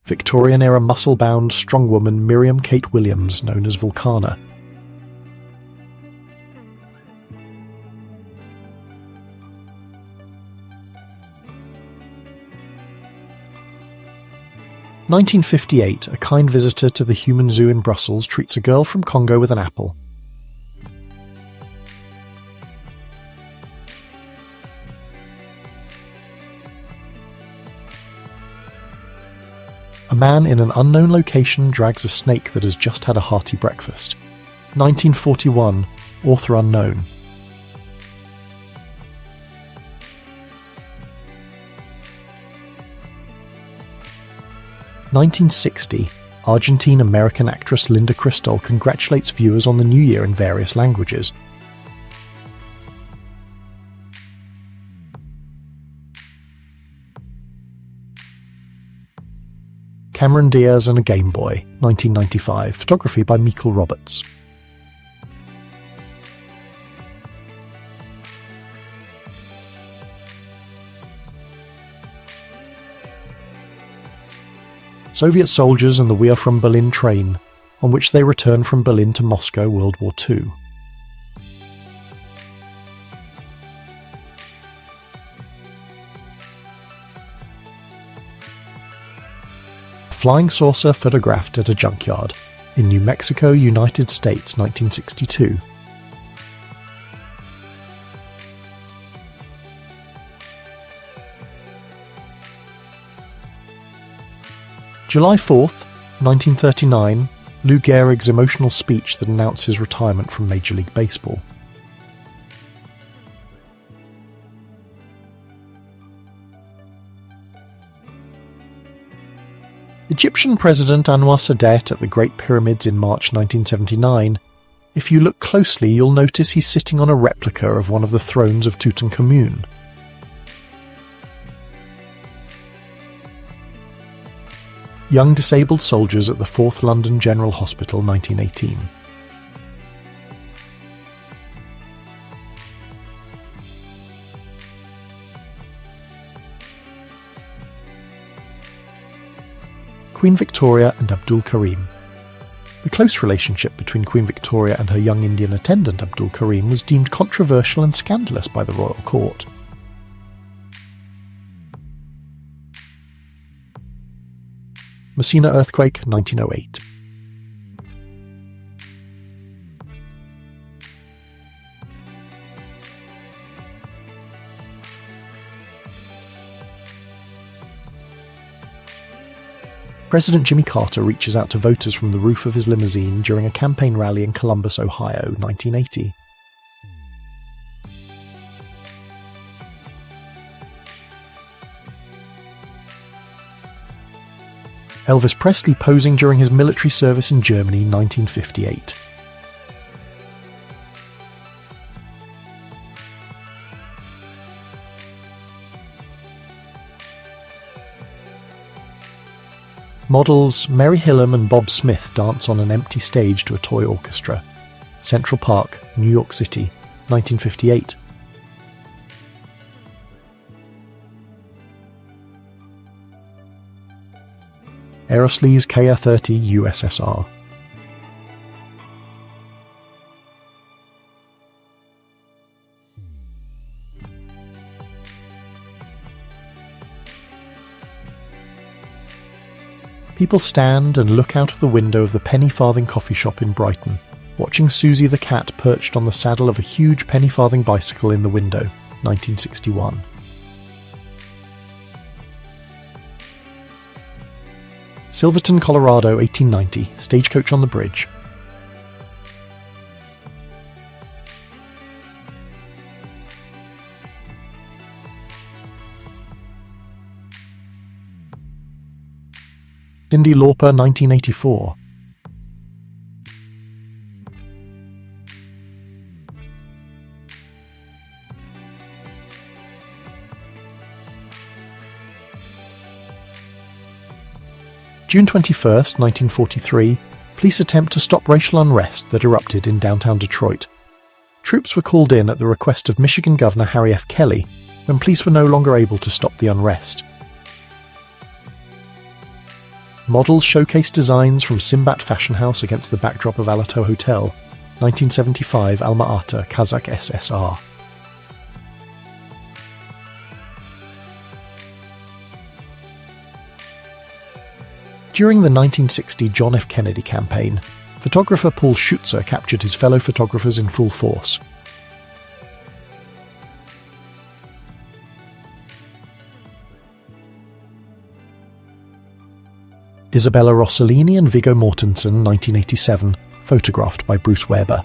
Victorian-era muscle-bound strongwoman Miriam Kate Williams, known as Vulcana. (1958), a kind visitor to the Human Zoo in Brussels treats a girl from Congo with an apple. A man in an unknown location drags a snake that has just had a hearty breakfast. 1941, author unknown. (1960), Argentine-American actress Linda Crystal congratulates viewers on the new year in various languages. Cameron Diaz and a Game Boy, 1995, photography by Michael Roberts. Soviet soldiers and the We Are From Berlin train, on which they return from Berlin to Moscow, World War II. A flying saucer photographed at a junkyard in New Mexico, United States, 1962. July 4th, 1939, Lou Gehrig's emotional speech that announced his retirement from Major League Baseball. Egyptian President Anwar Sadat at the Great Pyramids in March 1979. If you look closely, you'll notice he's sitting on a replica of one of the thrones of Tutankhamun. Young disabled soldiers at the 4th London General Hospital, 1918. Queen Victoria and Abdul Karim. The close relationship between Queen Victoria and her young Indian attendant Abdul Karim was deemed controversial and scandalous by the royal court. Messina earthquake, 1908. President Jimmy Carter reaches out to voters from the roof of his limousine during a campaign rally in Columbus, Ohio, 1980. Elvis Presley posing during his military service in Germany, 1958. Models Mary Hillam and Bob Smith dance on an empty stage to a toy orchestra. Central Park, New York City, 1958. Aeroslee's KR-30 USSR. People stand and look out of the window of the Penny Farthing coffee shop in Brighton, watching Susie the cat perched on the saddle of a huge penny farthing bicycle in the window, 1961. Silverton, Colorado, 1890, stagecoach on the bridge. Cyndi Lauper, 1984. June 21st, 1943, police attempt to stop racial unrest that erupted in downtown Detroit. Troops were called in at the request of Michigan Governor Harry F. Kelly when police were no longer able to stop the unrest. Models showcase designs from Simbat Fashion House against the backdrop of Alato Hotel, 1975 Alma-Ata, Kazakh SSR. During the 1960 John F. Kennedy campaign, photographer Paul Schutzer captured his fellow photographers in full force. Isabella Rossellini and Viggo Mortensen, 1987, photographed by Bruce Weber.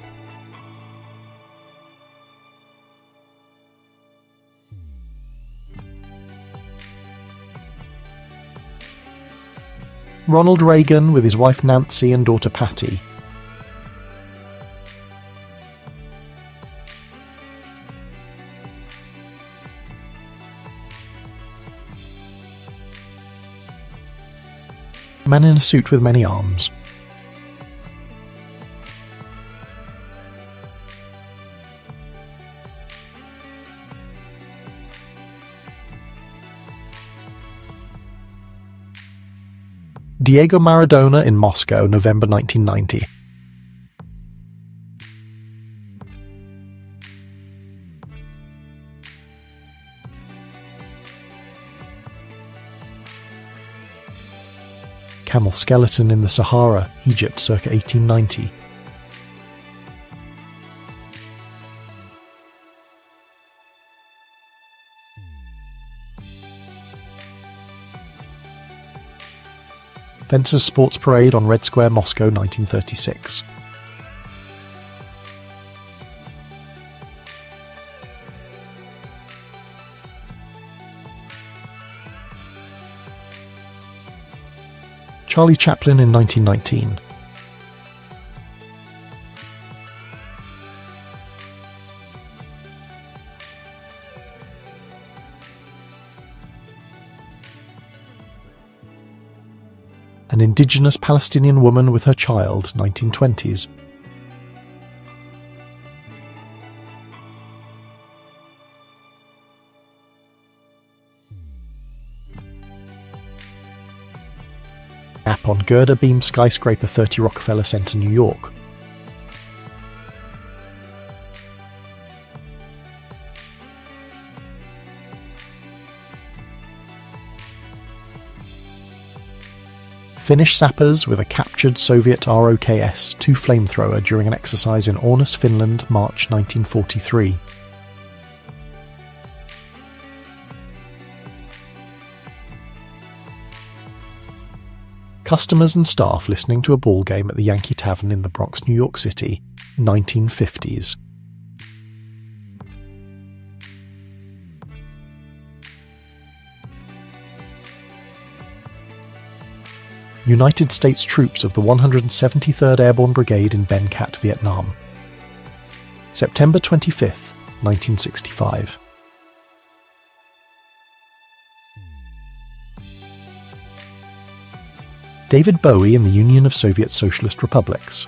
Ronald Reagan with his wife Nancy and daughter Patty. Man in a suit with many arms. Diego Maradona in Moscow, November 1990. Camel skeleton in the Sahara, Egypt, circa 1890. Fencers Sports Parade on Red Square, Moscow, 1936. Charlie Chaplin in 1919. An indigenous Palestinian woman with her child, 1920s. Map on girder beam skyscraper 30 Rockefeller Center, New York. Finnish sappers with a captured Soviet ROKS-2 flamethrower during an exercise in Ornäs, Finland, March 1943. Customers and staff listening to a ball game at the Yankee Tavern in the Bronx, New York City, 1950s. United States troops of the 173rd Airborne Brigade in Ben Cat, Vietnam. September 25th, 1965. David Bowie in the Union of Soviet Socialist Republics.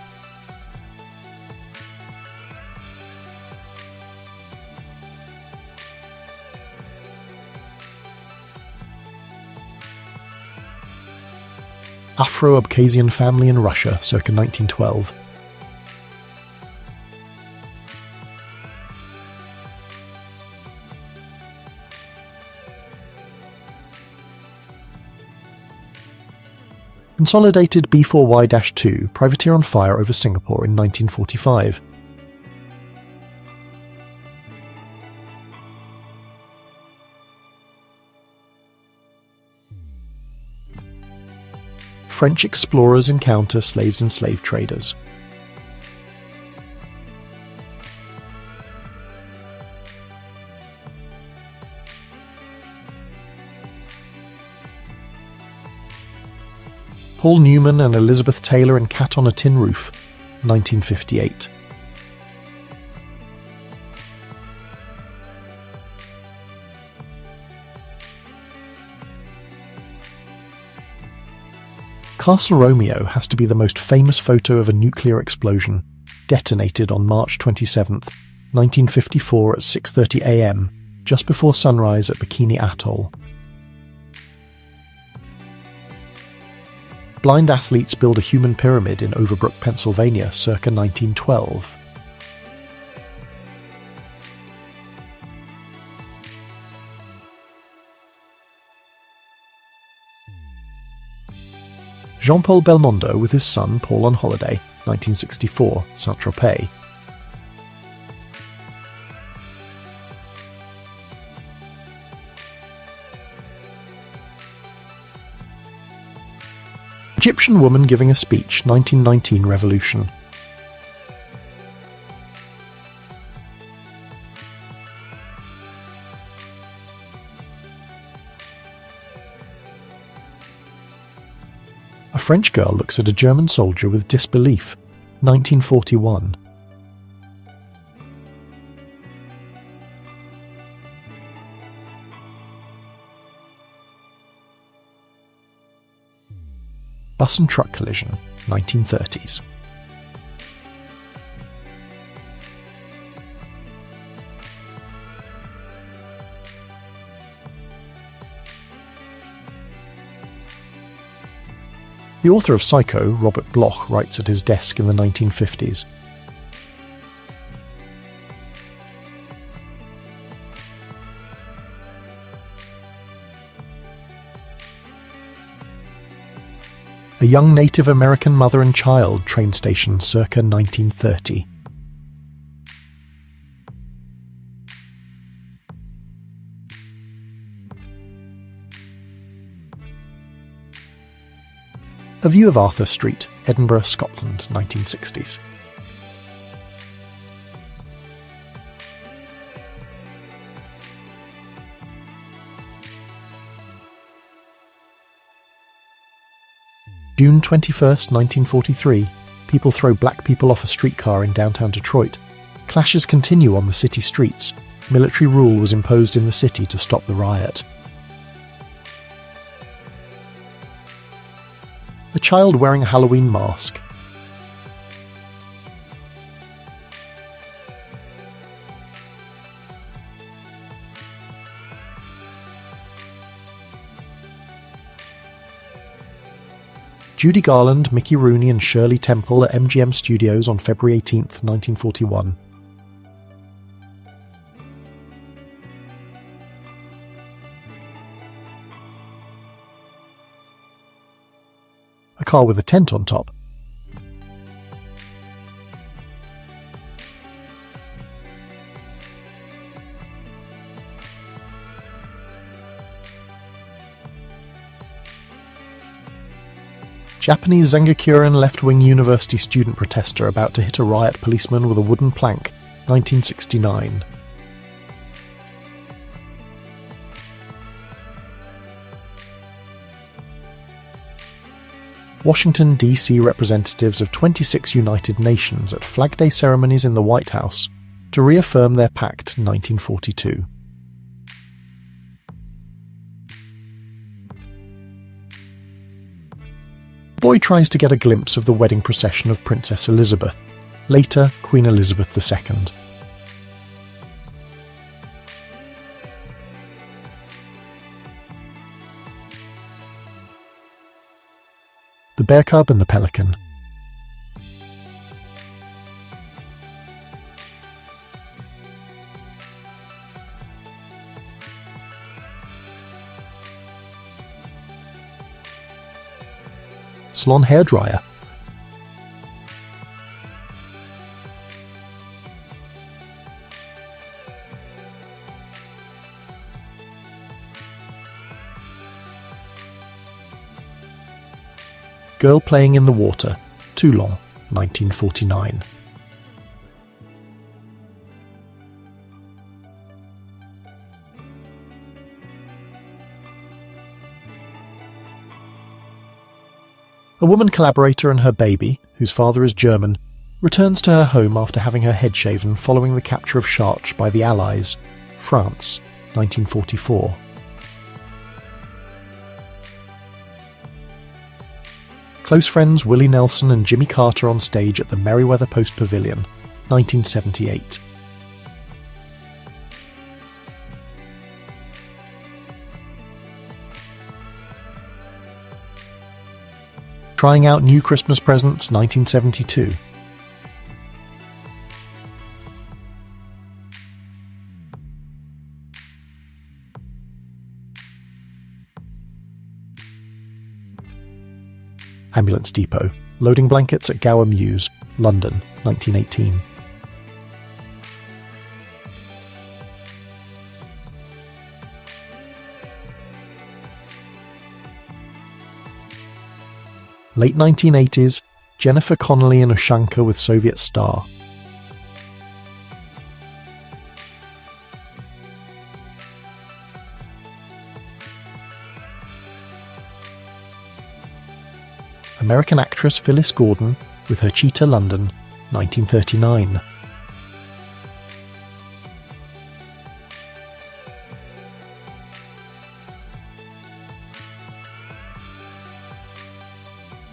Afro-Abkhazian family in Russia, circa 1912. Consolidated B-4Y-2 privateer on fire over Singapore in 1945. French explorers encounter slaves and slave traders. Paul Newman and Elizabeth Taylor in Cat on a Tin Roof, 1958. Castle Romeo has to be the most famous photo of a nuclear explosion, detonated on March 27, 1954 at 6:30 a.m., just before sunrise at Bikini Atoll. Blind athletes build a human pyramid in Overbrook, Pennsylvania, circa 1912. Jean-Paul Belmondo with his son Paul on holiday, 1964, Saint-Tropez. Egyptian woman giving a speech, 1919 revolution. A French girl looks at a German soldier with disbelief, 1941. Bus and truck collision, 1930s. The author of Psycho, Robert Bloch, writes at his desk in the 1950s. A young Native American mother and child train station circa 1930. A view of Arthur Street, Edinburgh, Scotland, 1960s. June 21st, 1943, people throw black people off a streetcar in downtown Detroit. Clashes continue on the city streets. Military rule was imposed in the city to stop the riot. A child wearing a Halloween mask. Judy Garland, Mickey Rooney and Shirley Temple at MGM Studios on February 18, 1941. A car with a tent on top. Japanese Zengakuren left-wing university student protester about to hit a riot policeman with a wooden plank, 1969. Washington, D.C. representatives of 26 United Nations at Flag Day ceremonies in the White House to reaffirm their pact, 1942. The boy tries to get a glimpse of the wedding procession of Princess Elizabeth, later Queen Elizabeth II. The Bear Cub and the Pelican. Salon hairdryer. Girl playing in the water, Toulon, 1949. A woman collaborator and her baby, whose father is German, returns to her home after having her head shaven following the capture of Chartres by the Allies, France, 1944. Close friends Willie Nelson and Jimmy Carter on stage at the Merriweather Post Pavilion, 1978. Trying out new Christmas presents, 1972. Ambulance Depot. Loading blankets at Gower Mews, London, 1918. Late 1980s, Jennifer Connelly in Ushanka with Soviet Star. American actress Phyllis Gordon with her Cheetah London, 1939.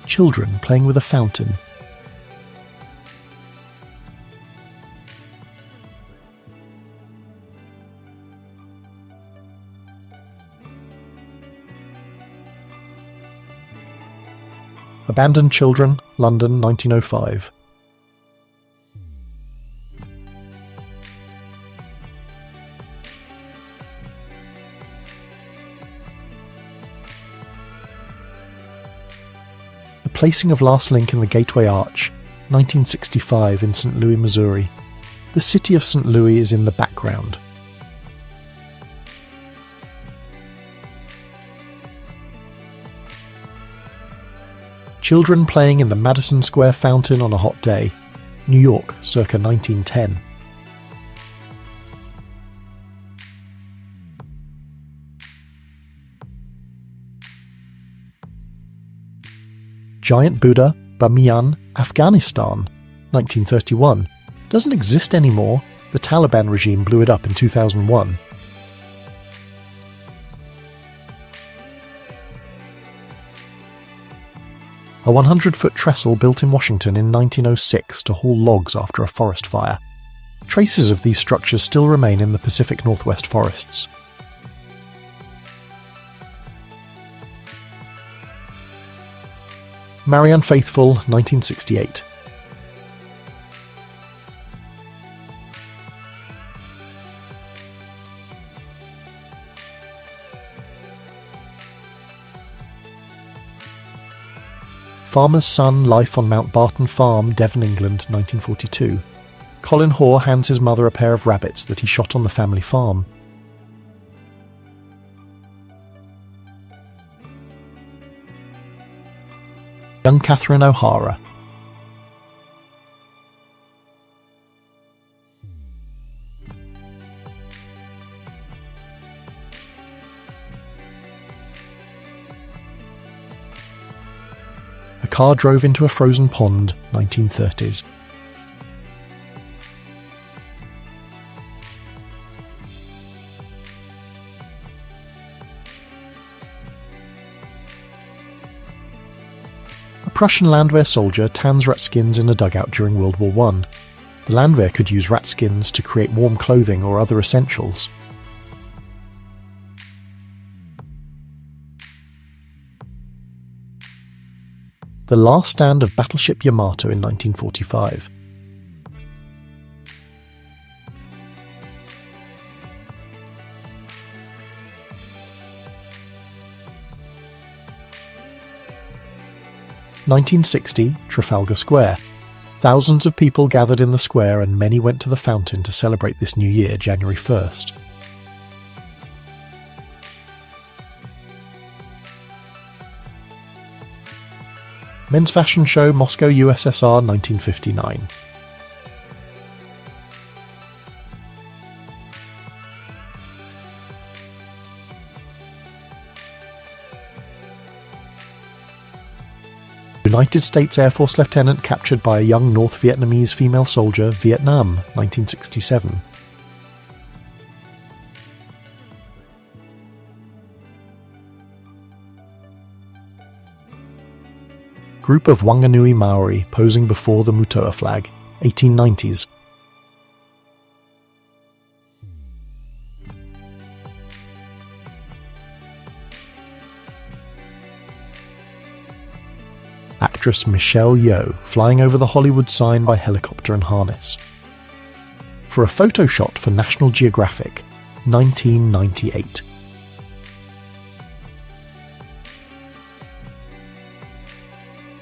Children playing with a fountain. Abandoned Children, London, 1905. The placing of last link in the Gateway Arch, 1965 in St. Louis, Missouri. The city of St. Louis is in the background. Children playing in the Madison Square Fountain on a hot day, New York, circa 1910. Giant Buddha, Bamiyan, Afghanistan, 1931. Doesn't exist anymore. The Taliban regime blew it up in 2001. A 100-foot trestle built in Washington in 1906 to haul logs after a forest fire. Traces of these structures still remain in the Pacific Northwest forests. Marianne Faithfull, 1968. Farmer's Son, Life on Mount Barton Farm, Devon, England, 1942. Colin Hoare hands his mother a pair of rabbits that he shot on the family farm. Young Catherine O'Hara. A car drove into a frozen pond, 1930s. A Prussian Landwehr soldier tans rat skins in a dugout during World War I. The Landwehr could use rat skins to create warm clothing or other essentials. The last stand of Battleship Yamato in 1945. (1960) Trafalgar Square. Thousands of people gathered in the square and many went to the fountain to celebrate this new year, January 1st. Men's fashion show, Moscow, USSR, 1959. United States Air Force lieutenant captured by a young North Vietnamese female soldier, Vietnam, 1967. Group of Wanganui Maori posing before the Mutoa flag, 1890s. actress Michelle Yeoh flying over the Hollywood sign by helicopter and harness. For a photo shot for National Geographic, 1998.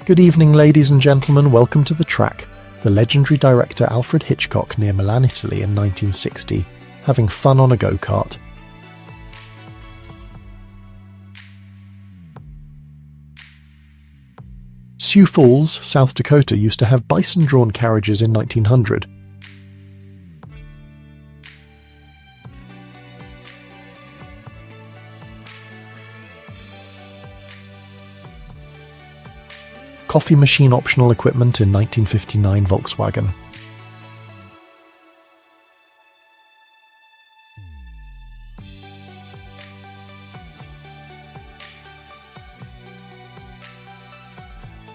Good evening, ladies and gentlemen, welcome to The Track, the legendary director Alfred Hitchcock near Milan, Italy in 1960, having fun on a go-kart. Sioux Falls, South Dakota used to have bison-drawn carriages in 1900. Coffee machine optional equipment in 1959 Volkswagen.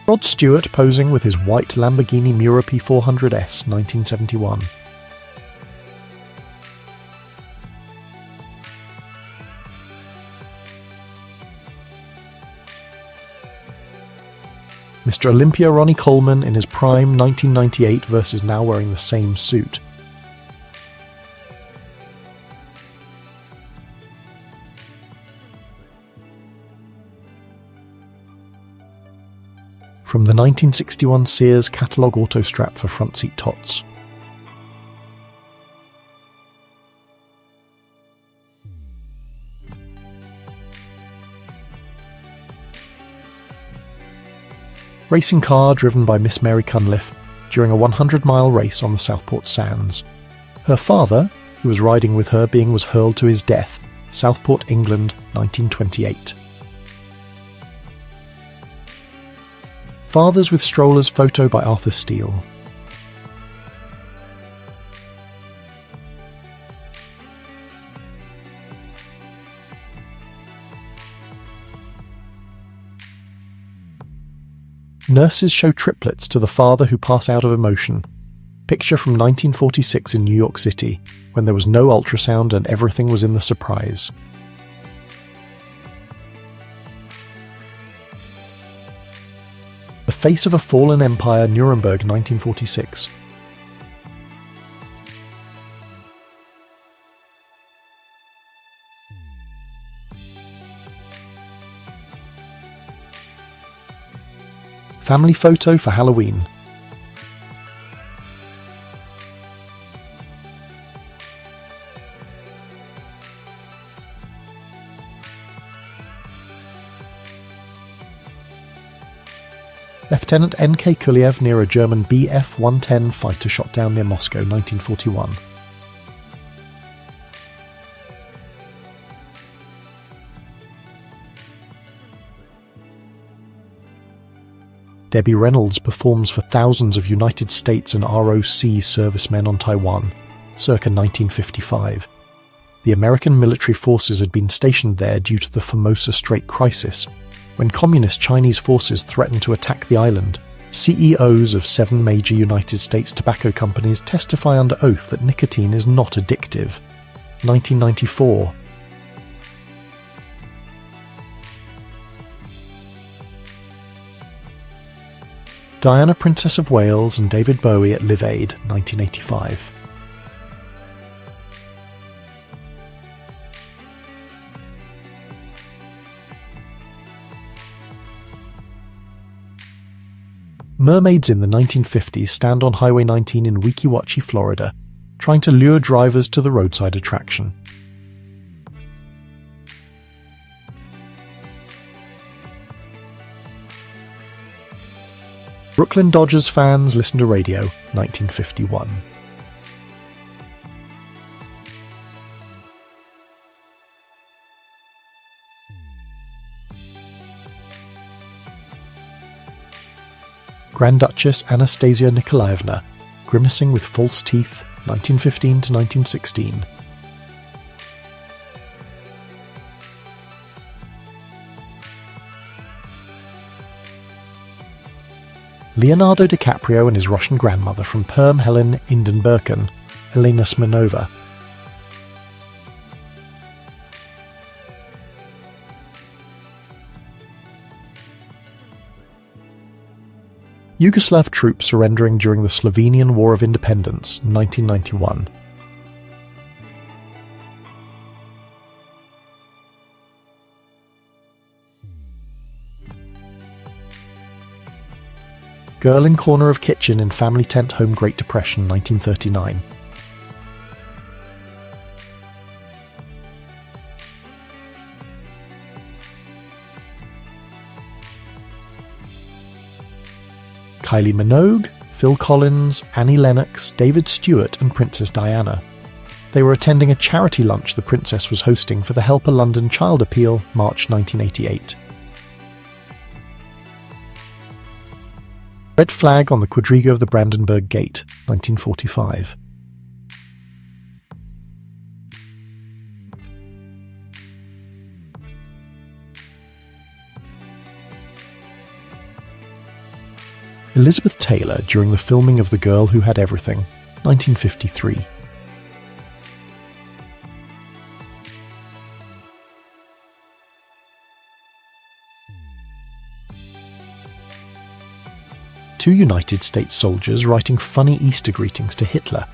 Rod Stewart posing with his white Lamborghini Miura P400S, 1971. Mr. Olympia Ronnie Coleman in his prime 1998 versus now wearing the same suit. From the 1961 Sears catalogue auto strap for front seat tots. Racing car driven by Miss Mary Cunliffe during a 100-mile race on the Southport Sands. Her father, who was riding with her, was hurled to his death. Southport, England, 1928. Fathers with Strollers photo by Arthur Steele. Nurses show triplets to the father who pass out of emotion. Picture from 1946 in New York City, when there was no ultrasound and everything was in the surprise. The Face of a Fallen Empire, Nuremberg, 1946. Family photo for Halloween. Lieutenant N.K. Kuliev near a German Bf-110 fighter shot down near Moscow, 1941. Debbie Reynolds performs for thousands of United States and ROC servicemen on Taiwan, circa 1955. The American military forces had been stationed there due to the Formosa Strait crisis. When communist Chinese forces threatened to attack the island, CEOs of 7 major United States tobacco companies testify under oath that nicotine is not addictive. 1994. Diana, Princess of Wales and David Bowie at Live Aid, 1985. Mermaids in the 1950s stand on Highway 19 in Weeki Wachee, Florida, trying to lure drivers to the roadside attraction. Brooklyn Dodgers fans listen to radio, 1951. Grand Duchess Anastasia Nikolaevna, grimacing with false teeth, 1915 to 1916. Leonardo DiCaprio and his Russian grandmother from Perm Helen Indenbirken, Elena Smirnova. Yugoslav troops surrendering during the Slovenian War of Independence, 1991. Girl in corner of kitchen in family tent home Great Depression, 1939. Kylie Minogue, Phil Collins, Annie Lennox, David Stewart and Princess Diana. They were attending a charity lunch the Princess was hosting for the Help a London Child Appeal, March 1988. Red flag on the quadriga of the Brandenburg Gate, 1945. Elizabeth Taylor during the filming of The Girl Who Had Everything, 1953. Two United States soldiers writing funny Easter greetings to Hitler.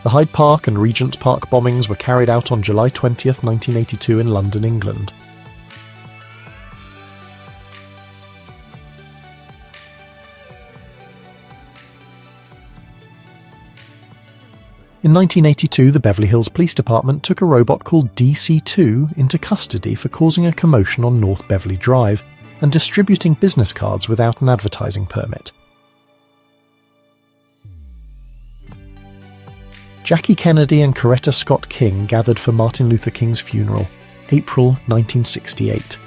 The Hyde Park and Regent's Park bombings were carried out on July 20th, 1982 in London, England. In 1982, the Beverly Hills Police Department took a robot called DC-2 into custody for causing a commotion on North Beverly Drive and distributing business cards without an advertising permit. Jackie Kennedy and Coretta Scott King gathered for Martin Luther King's funeral, April 1968.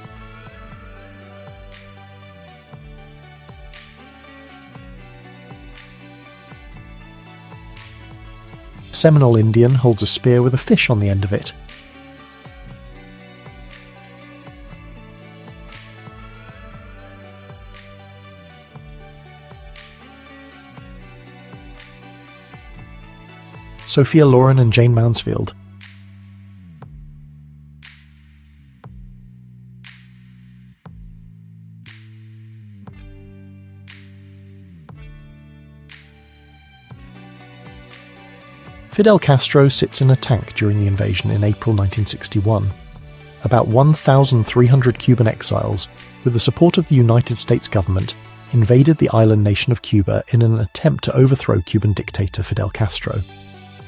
A Seminole Indian holds a spear with a fish on the end of it. Sophia Loren and Jane Mansfield. Fidel Castro sits in a tank during the invasion in April 1961. About 1,300 Cuban exiles, with the support of the United States government, invaded the island nation of Cuba in an attempt to overthrow Cuban dictator Fidel Castro.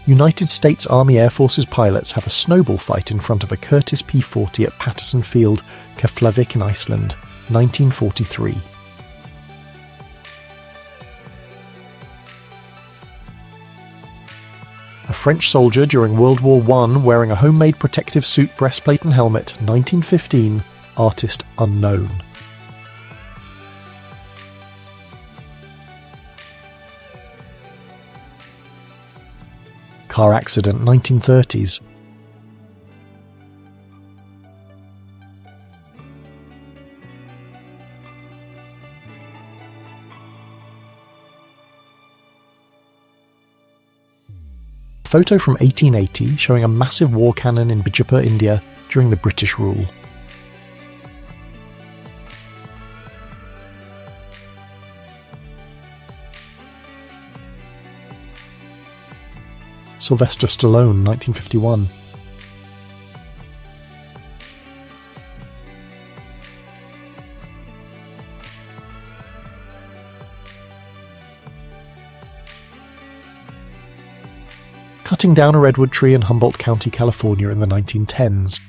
United States Army Air Force's pilots have a snowball fight in front of a Curtiss P-40 at Patterson Field, Keflavik in Iceland, 1943. A French soldier during World War I wearing a homemade protective suit, breastplate and helmet, 1915, artist unknown. Car accident, 1930s. Photo from 1880 showing a massive war cannon in Bijapur, India during the British rule. Sylvester Stallone, 1951. Cutting down a redwood tree in Humboldt County, California in the 1910s.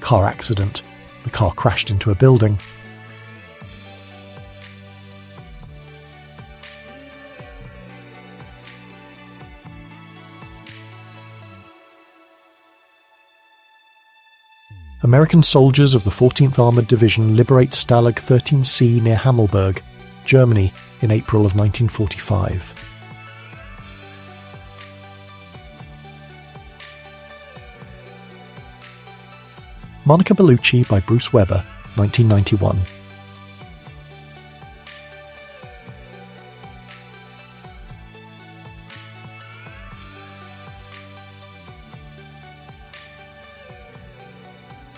Car accident. The car crashed into a building. American soldiers of the 14th Armored Division liberate Stalag 13C near Hammelburg, Germany, in April of 1945. Monica Bellucci by Bruce Weber, 1991.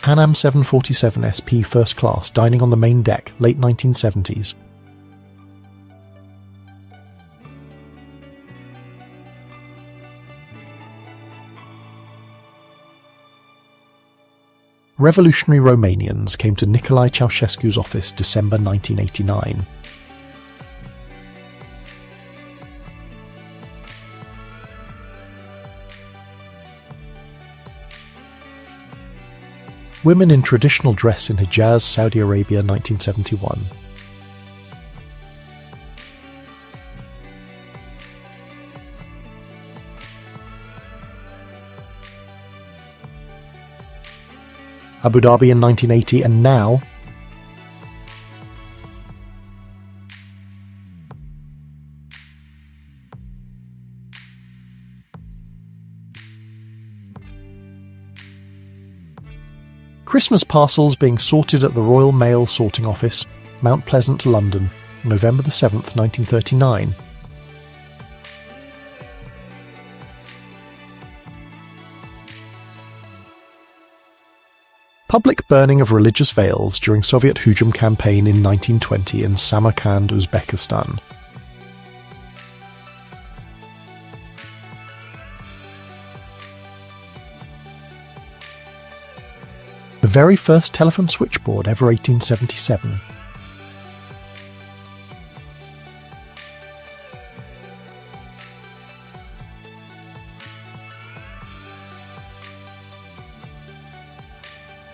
Pan Am 747 SP First Class dining on the main deck, late 1970s. Revolutionary Romanians came to Nicolae Ceausescu's office December 1989. Women in traditional dress in Hijaz, Saudi Arabia, 1971. Abu Dhabi in 1980, and now Christmas parcels being sorted at the Royal Mail Sorting Office, Mount Pleasant, London, November 7th, 1939. Public burning of religious veils during Soviet Hujum campaign in 1920 in Samarkand, Uzbekistan. The very first telephone switchboard, ever 1877.